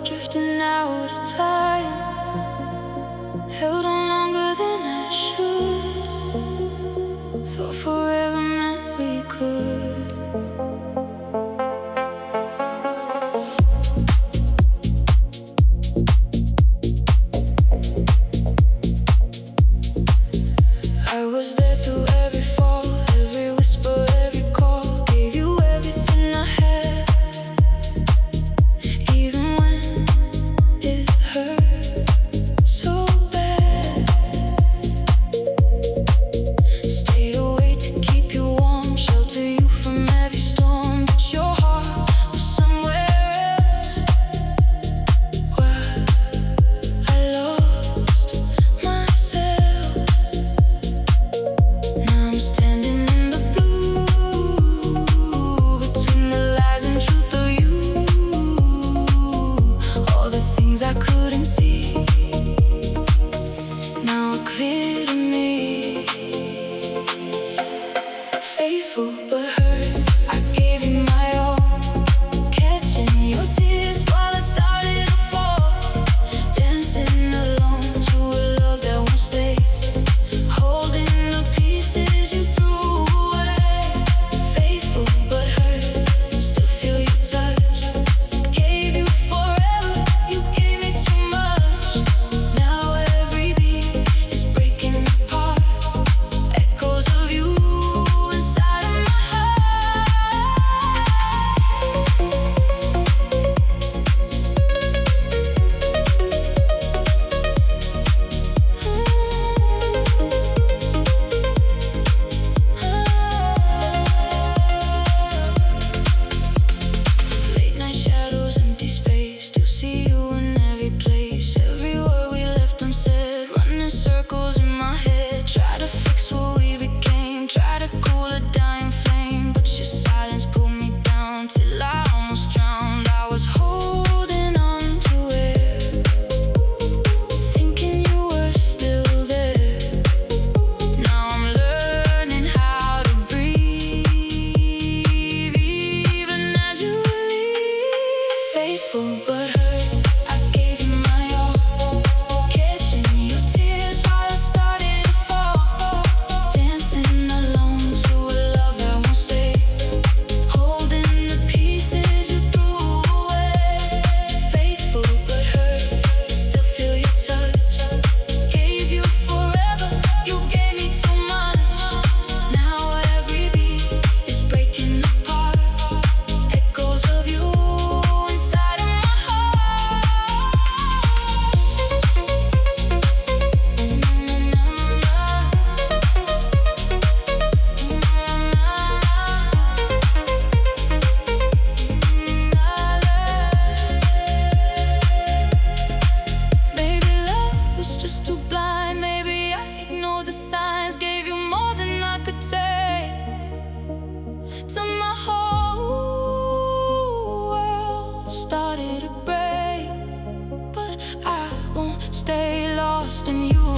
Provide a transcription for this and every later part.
drifting out of time. Held on longer than I should. Thought forever meant we could. I was there through every fall, every whisper, every call. Gave you everything I had, even when it hurt so bad. Stayed away to keep you warm, shelter you from every storm. But your heart was somewhere else, where I lost myself. Now I'm standing in the blue, between the lies and truth of you. All the things I couldn't see now are clear to me. Faithful but hurt, I gave you my all, catching your tears while I started to fall. Dancing alone to a love that won't stay, holding the pieces you threw away. Faithful but hurt, still feel your touch. Gave you forever, you gave me too much. Now every beat is breaking apart. Echoes of you inside of my Late night shadows, empty space. Still see you in every place. Every word we left unsaid, running circles in my head. Try to fix what we became, try to cool a dying flame, but your silence pulled me down till I almost drowned. I was holding on to it, thinking you were still there. Now I'm learning how to breathe, even as you leave. Faithful but hurt, I gave you my all, catching your tears while I started to fall. Dancing alone to a love that won't stay, holding the pieces you threw away. Faithful but hurt, still feel your touch. Gave you forever, you gave me too much. Now every beat is breaking apart. Echoes of you inside of my Maybe love was just too blind. Maybe I ignored the signs. Gave you more than I could take, till my whole world started to break. But I won't stay lost in you.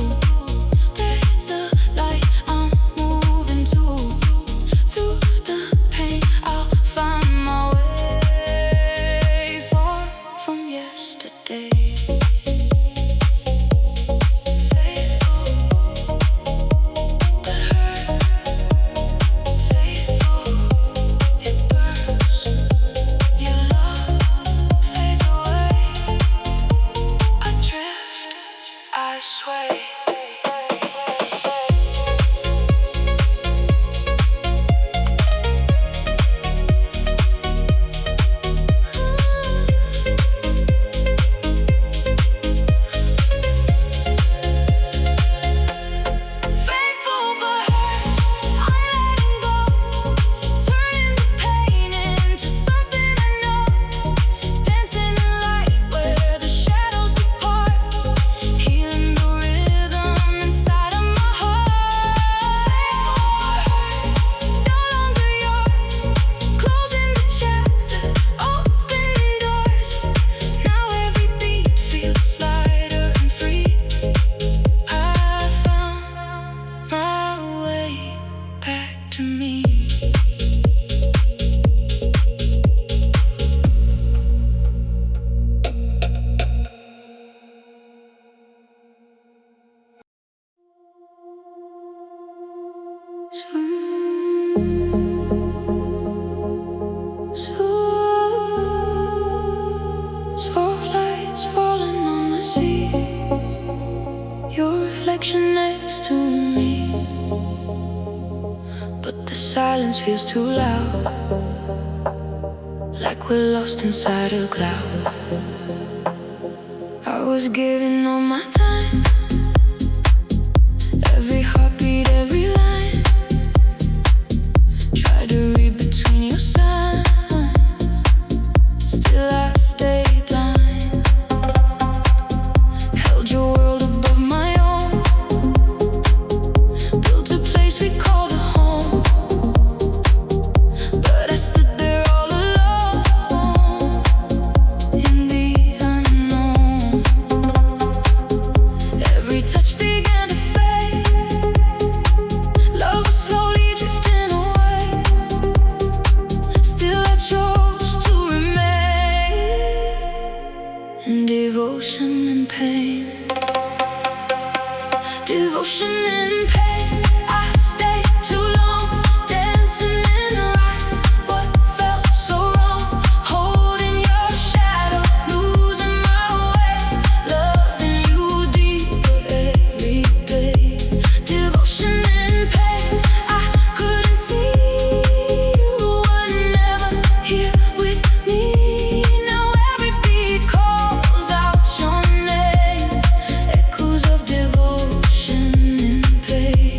There's a light I'm moving to. Through the pain I'll find my way, far from yesterday. Faithful but hurt, faithful, it burns. Your love fades away. I drift, I sway. clouds falling on the sea, your reflection next to me. But the silence feels too loud, like we're lost inside a cloud. I was giving all my time, every heartbeat, every line. Tried to read between your signs, still I stayed blind. Held your world above my own, built a place we called a home. But I stood there all alone in the unknown. Every touch began to fade, love was slowly drifting away. Still I chose to remain in devotion and pain. Devotion and pain. I stayed too long, dancing in the right, what felt so wrong. Holding your shadow, losing my way, loving you deeper every day. Devotion and pain. I couldn't see you were never here with me. Now every beat calls out your name, echoes of devotion and pain.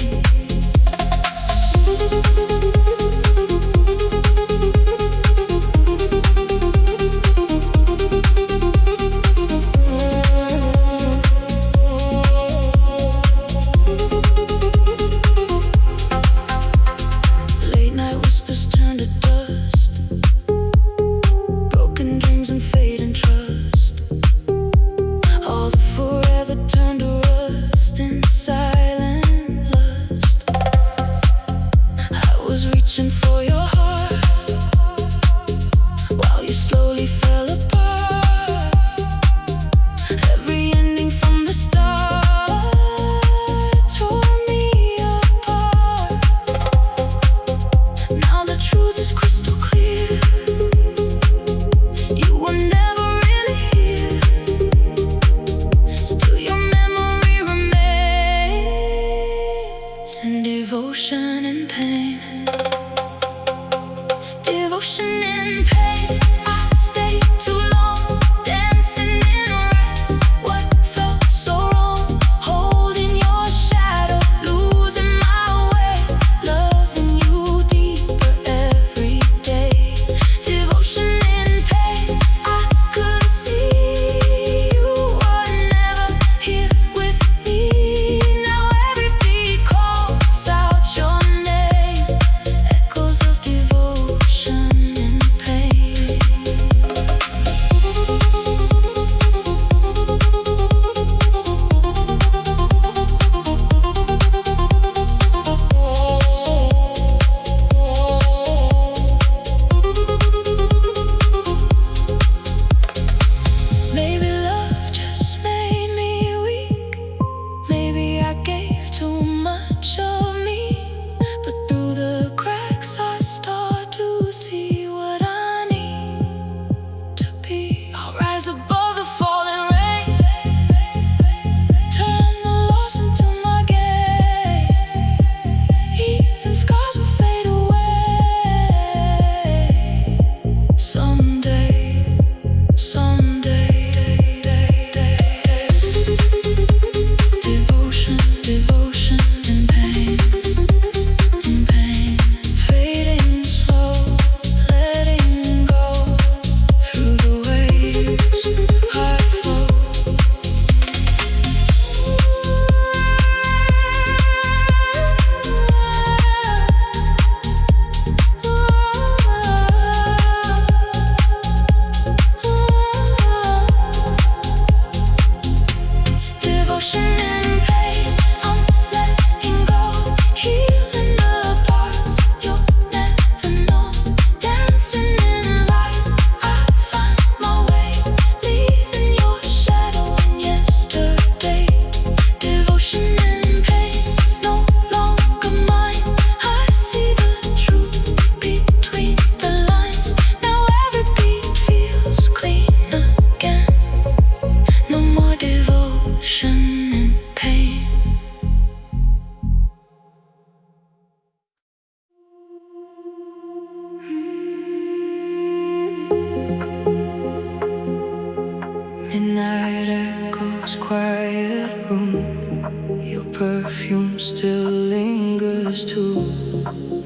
night echoes, quiet room. Your perfume still lingers too.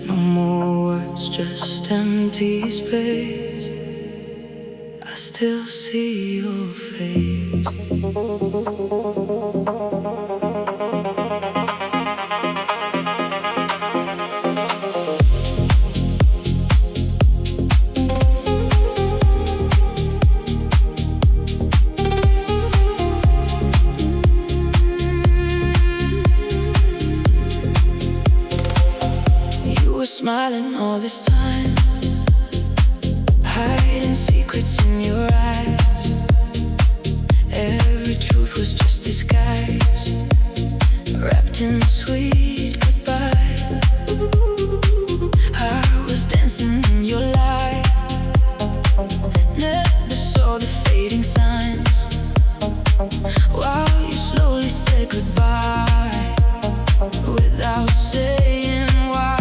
No more words, just empty space. I still see your face. Smiling all this time, hiding secrets in your eyes. Every truth was just disguise, wrapped in sweet goodbyes. I was dancing in your light, never saw the fading signs, while you slowly said goodbye without saying why.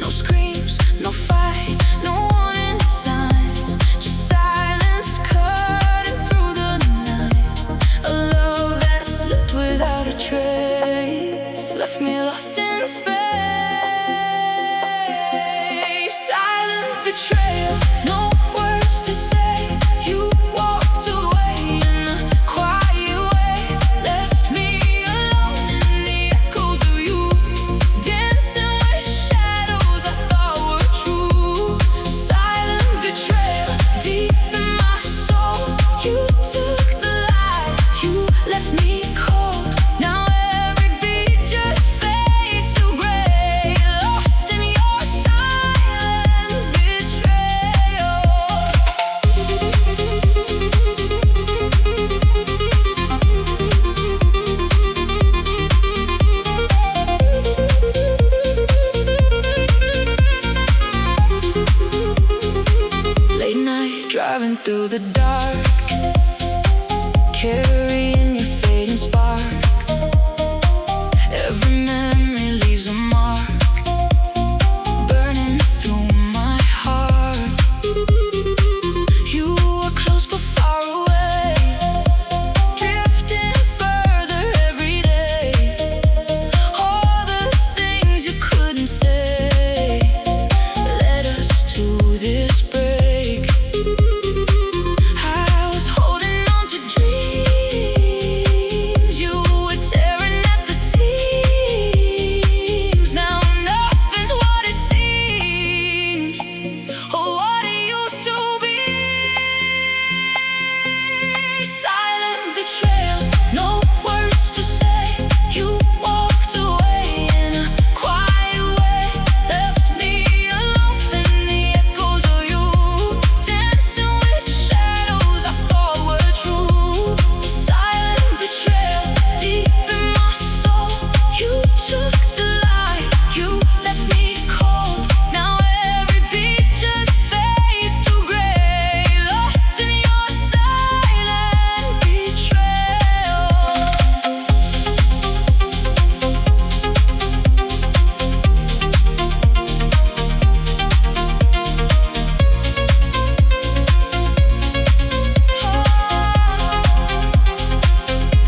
No screams, no fight, no warning signs, just silence cutting through the night. A love that slipped without a trace, left me lost in space. Silent betrayal, no words to say. You walked away in a quiet way, left me alone in the echoes of you, dancing with shadows I thought were true. Silent betrayal, deep in my soul. You took the light, you left me cold. Now every beat just fades to gray, lost in your silent betrayal. Late night, driving through the dark, carrying your fading spark. Every memory leaves a mark, burning through my heart. You were close but far away, drifting further every day. All the things you couldn't say led us to this break. I was holding on to dreams, you were tearing at the seams. Now nothing's what it seems, or what it used to be. Silent betrayal, no words to say. You walked away in a quiet way, left me alone in the echoes of you, dancing with shadows I thought were true. Silent betrayal, deep in my soul. You took the light, you left me cold. Now every beat just fades to gray, lost in your silent betrayal.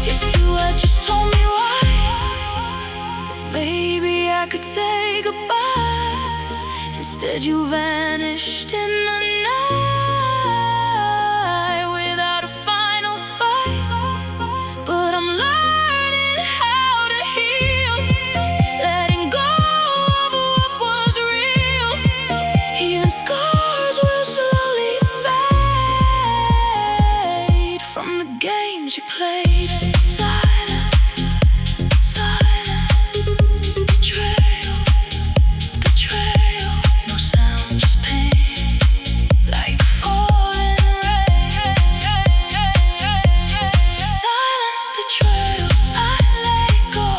If you had just told me why, maybe I could say goodbye. Instead you vanished in the night without a final fight. But I'm learning how to heal, letting go of what was real. Even scars will slowly fade from the games you played. Silent, silent betrayal, betrayal. No sound, just pain, like falling rain. Silent betrayal, I let go.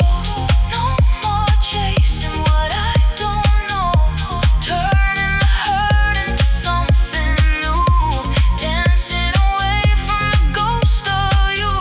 No more chasing what I don't know, turning the hurt into something new, dancing away from the ghost of you.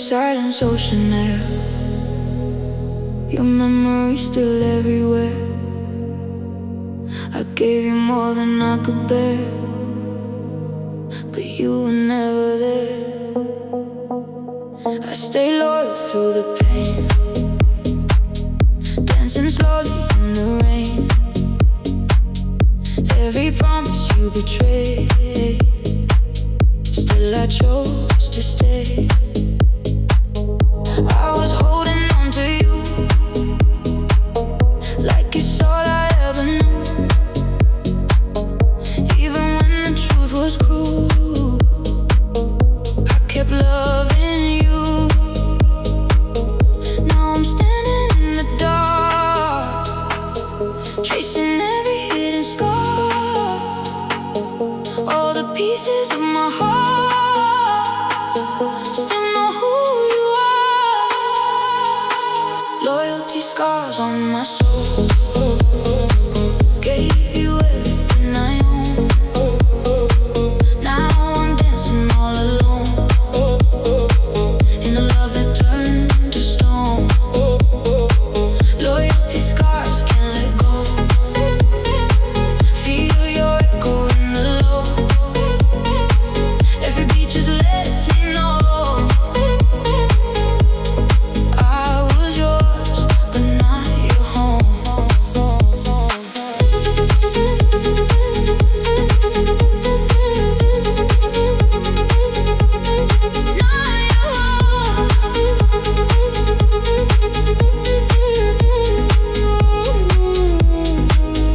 silence, ocean air. Your memory's still everywhere. I gave you more than I could bear, but you were never there. I stay loyal through the pain, dancing slowly in the rain. Every promise you betrayed, still I chose to stay. I was holding on to you like it's all I ever knew, even when the truth was cruel. I kept loving you. Now I'm standing in the dark, tracing every hidden scar, all the pieces of my heart still know who you are. Loyalty scars on my soul. Gave you everything I own. Now I'm dancing all alone in a love that turned to stone. Loyalty scars can't let go. Feel your echo in the low. Every beat just lets me know I was yours, but not your home.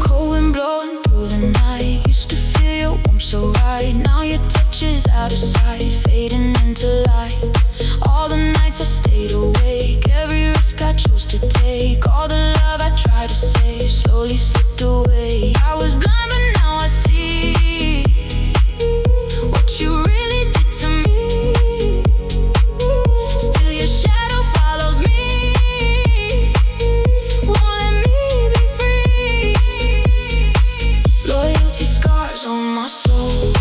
Cold wind blowing through the night. Used to feel your warmth so right. Now your touch is out of sight, fading into light. All the nights I stayed awake, every risk I chose to take, all the love I tried to save slowly slipped away. I was blind but now I see what you really did to me. Still your shadow follows me, won't let me be free. Loyalty scars on my soul.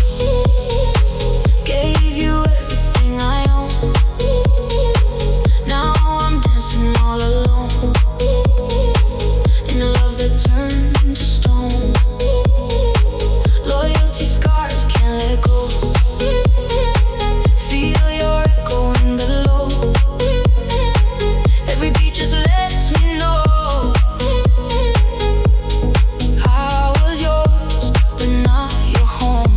Gave you everything I own. Now I'm dancing all alone in a love that turned to stone. Loyalty scars can't let go. Feel your echo in the low. Every beat just lets me know I was yours, but not your home.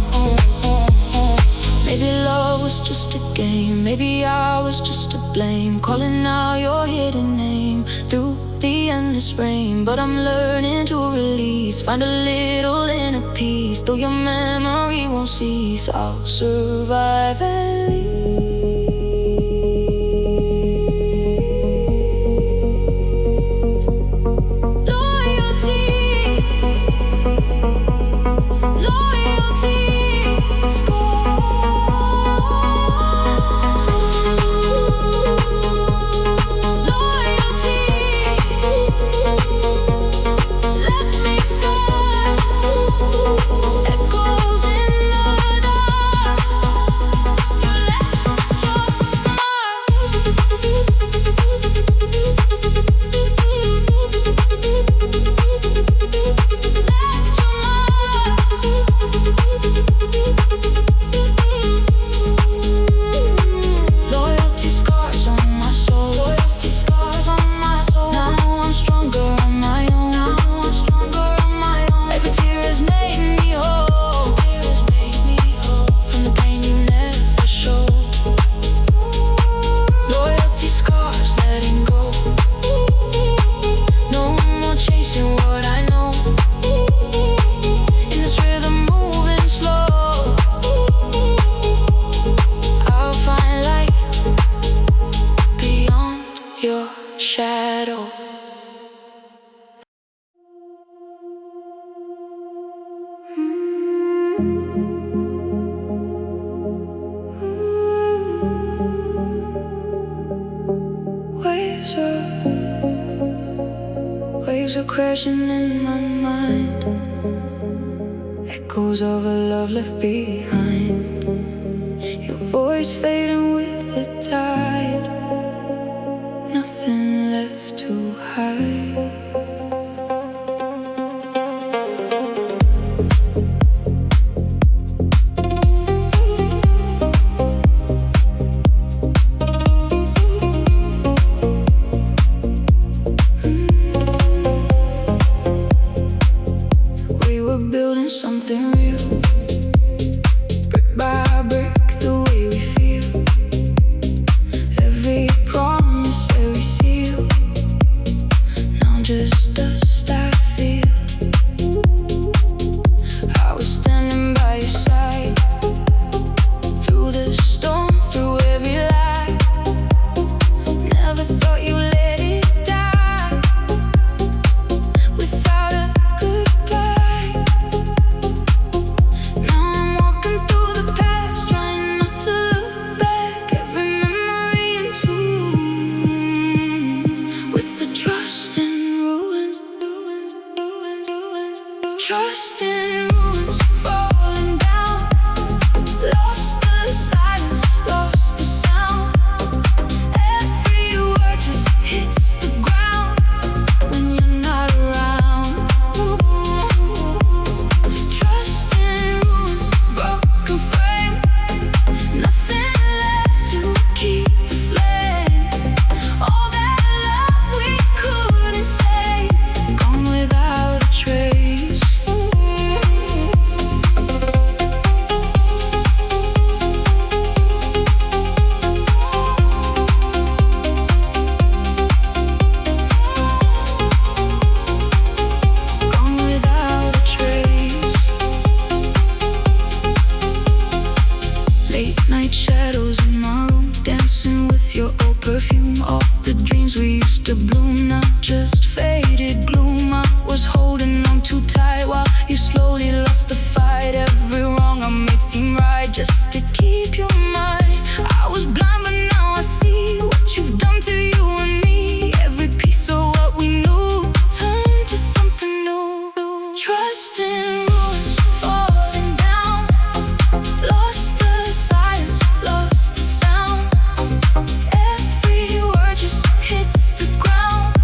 Maybe love was just a game, maybe I was just to blame, calling out your hidden name through the endless rain. But I'm learning to release, find a little inner peace. Though your memory won't cease, I'll survive at least. Loyalty, loyalty scars. Loyalty left me scarred, echoes in the dark. You left your mark. Loyalty scars on my soul. Loyalty scars on my soul. Now I'm stronger on my own. Now I'm stronger on my own. Every tear has made me whole. Tear has made me whole from the pain you never showed. Loyalty scars, letting go. No more chasing what I know. In this rhythm moving slow, I'll find light beyond your shadow. Waves are crashing in my mind, echoes of a love left behind. Your voice fading with the tide. just dust I feel. I was standing by your side through the storm, through every lie. Never thought you let it die without a goodbye. Now I'm walking through the past, trying not to look back. Every memory entombed with the trust in ruins. Trust in ruins, falling down. Lost the silence, lost the sound. Every word just hits the ground when you're not around. Trust in ruins, broken frame. Nothing left to keep the flame. All that love we couldn't save, gone without a trace. Gone without a trace. Late night shadows in my room, dancing with your old perfume. All the dreams we used to bloom now just faded gloom. I was holding on too tight while you slowly lost the fight. Every wrong I made seem right just to keep you mine. I was blind but now I see what you've done to you and me. Every piece of what we knew turned to something new. Trust in ruins, falling down. Lost the silence, lost the sound. Every word just hits the ground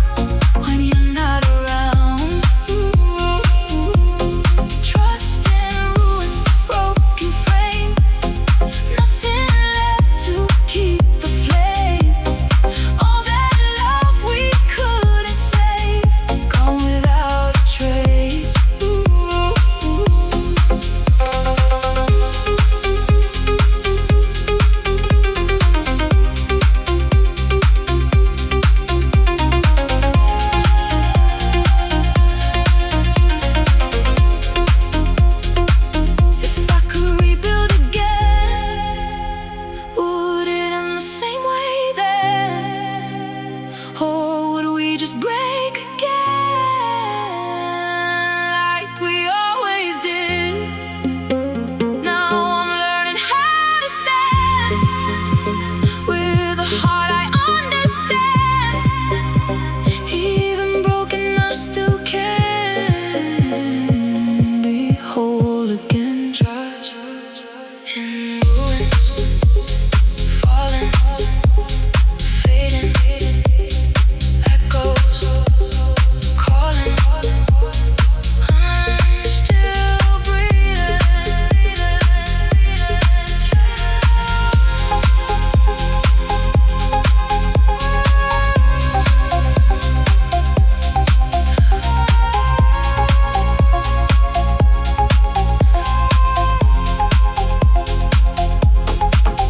when you're not around. Trust in ruins, broken frame. Nothing left to keep the flame. All that love we couldn't save, gone without a trace. If I could rebuild again, would it end the same way then? Or would we just break again like we always did? Now I'm learning how to stand with a heart I understand. Even broken, I still can be whole again. Trust in ruins, falling, fading, echoes calling. I'm still breathing.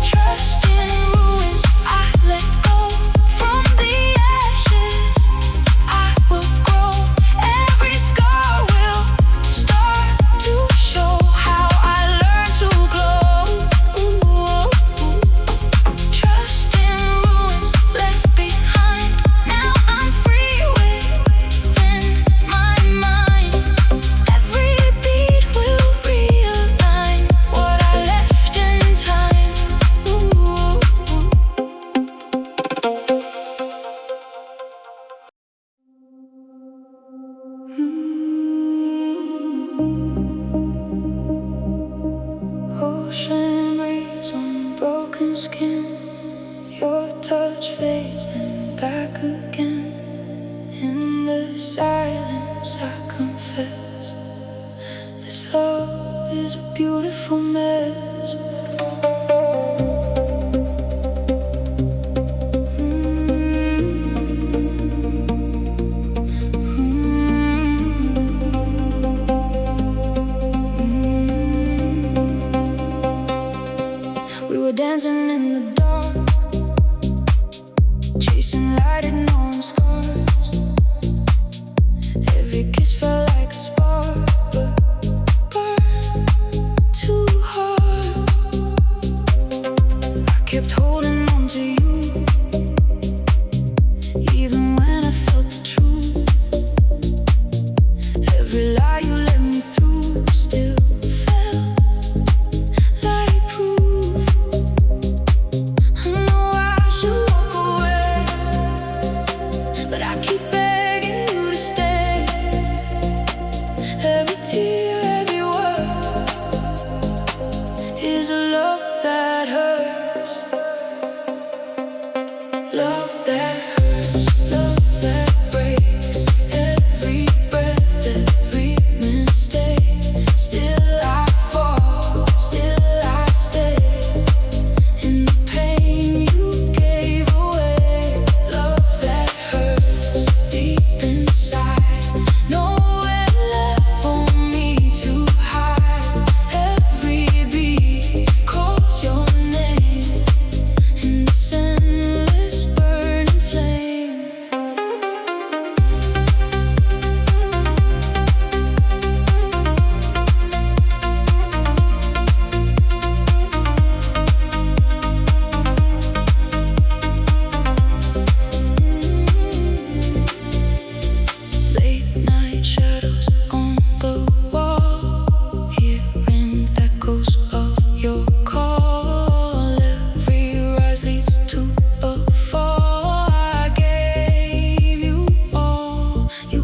Trust in ruins, I let go. From the ashes I will grow. Every scar will start to show how I learned to glow. Trust in ruins, left behind. Now I'm free within my mind. Every beat will realign what I left in time. Ocean breeze on broken skin. Your touch fades then back again. In the silence I confess, this love is a beautiful mess. We were dancing in the dark, chasing light, ignoring scars.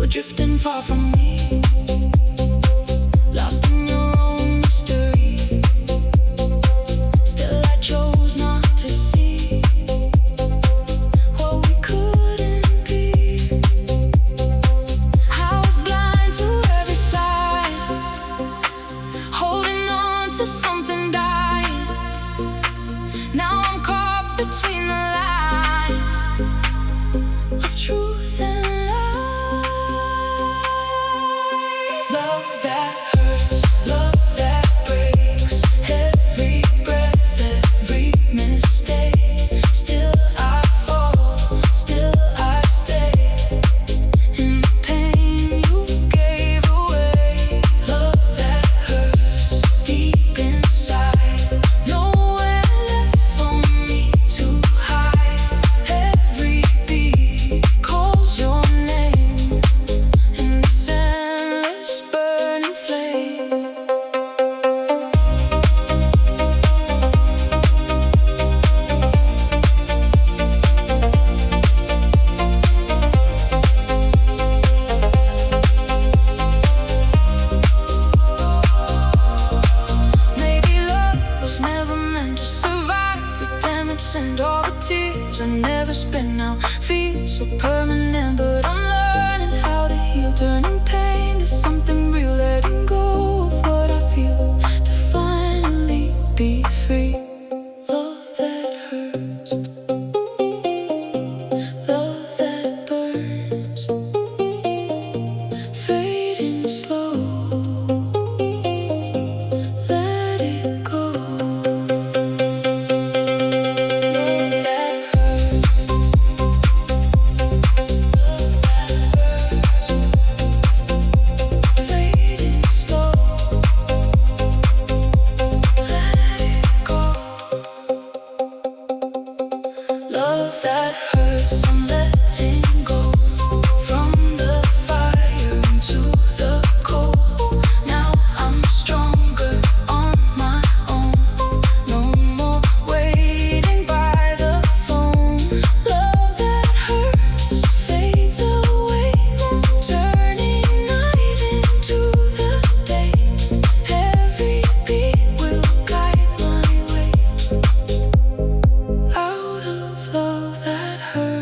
drifting far from me, lost in your own mystery. Still I chose not to see what we couldn't be. I was blind to every side, holding on to something dying. Now I'm caught between the lines of truth and lies. Love that hurts, love that breaks, every breath, every mistake. Still I fall, still I stay in the pain you gave away. Love that hurts deep inside, nowhere left for me to hide. Every beat calls your name in this endless burning flame. Maybe love was never meant to survive the damage and all the tears I never spent. Now feel so permanent, but I'm learning how to heal, turning pain to something real, letting go of what I feel to finally be free. Love that hurts, love that burns, fading slow. Let it go. Love that hurts, love that burns, fading slow. Let it go. Love that hurts, I'm letting go from the fire into the cold. Now I'm stronger on my own, no more waiting by the phone. Love that hurts fades away, turning night into the day. Every beat will guide my way out of love that hurts.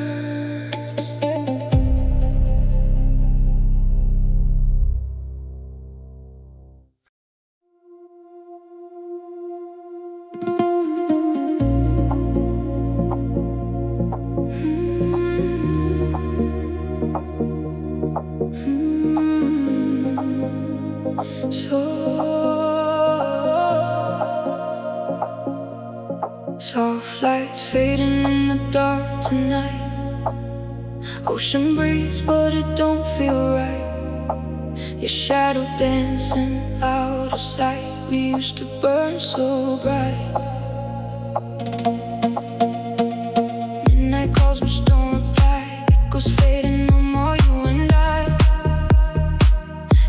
Soft lights fading in the dark tonight. Ocean breeze, but it don't feel right. Your shadow dancing out of sight. We used to burn so bright. Midnight calls which don't reply. Echoes fading, no more you and I.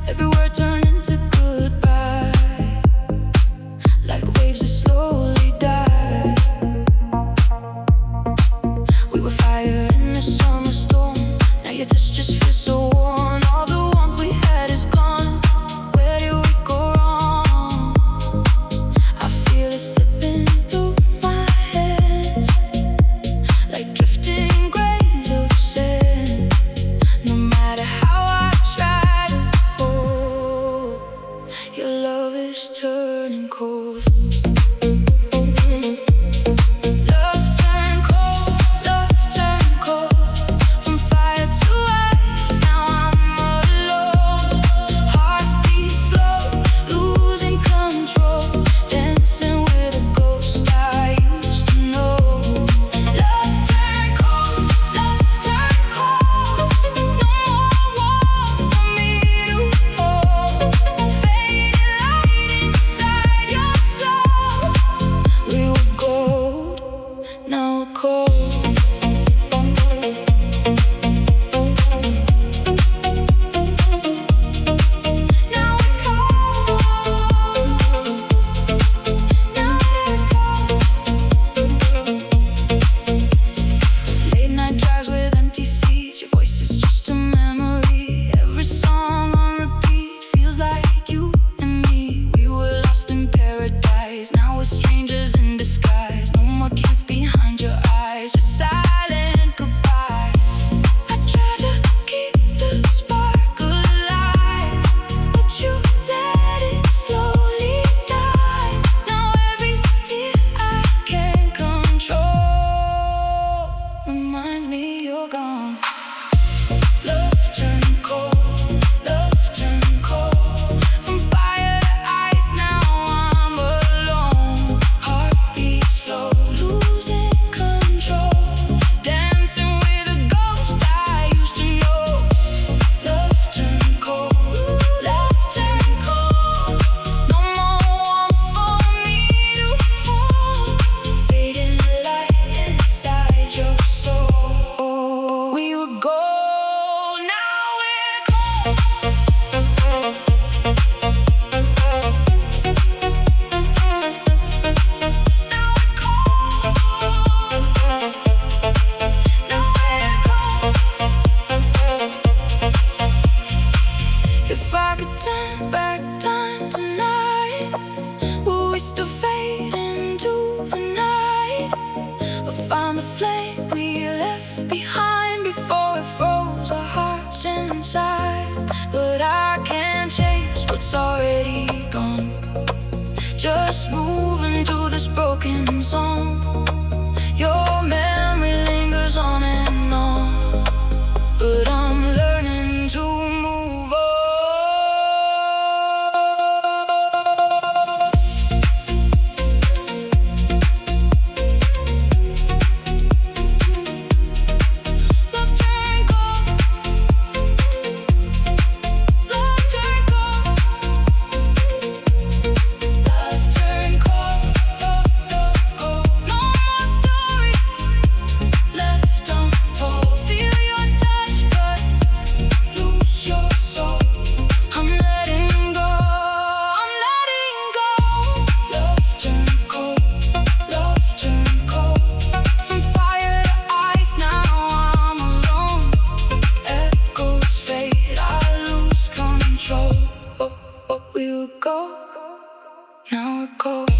Every word turned into goodbye, like waves that slowly die. We were fire in the summer storm. Now your touch just feels so warm. All the warmth we had is gone. Where did we go wrong? I feel it slipping through my hands, like drifting grains of sand. No matter how I try to hold, your love is turning cold. Love turned cold, from fire to ice. Now I'm alone, heartbeat slow, losing control, dancing with a ghost I used to know. Love turned cold, no more turn back time tonight? Will we still fade into the night? Or find the flame we left behind before it froze our hearts inside? But I can't chase what's already gone, just moving through this broken song. Your memory lingers on and on, but I'm learning to move on. Love turned cold, love turned cold, love turned cold, no more story left untold. Feel your touch but lose your soul. I'm letting go, I'm letting go. Love turned cold, love turned cold. From fire to ice, now I'm alone. Echoes fade, I lose control. What we would go, now we're cold.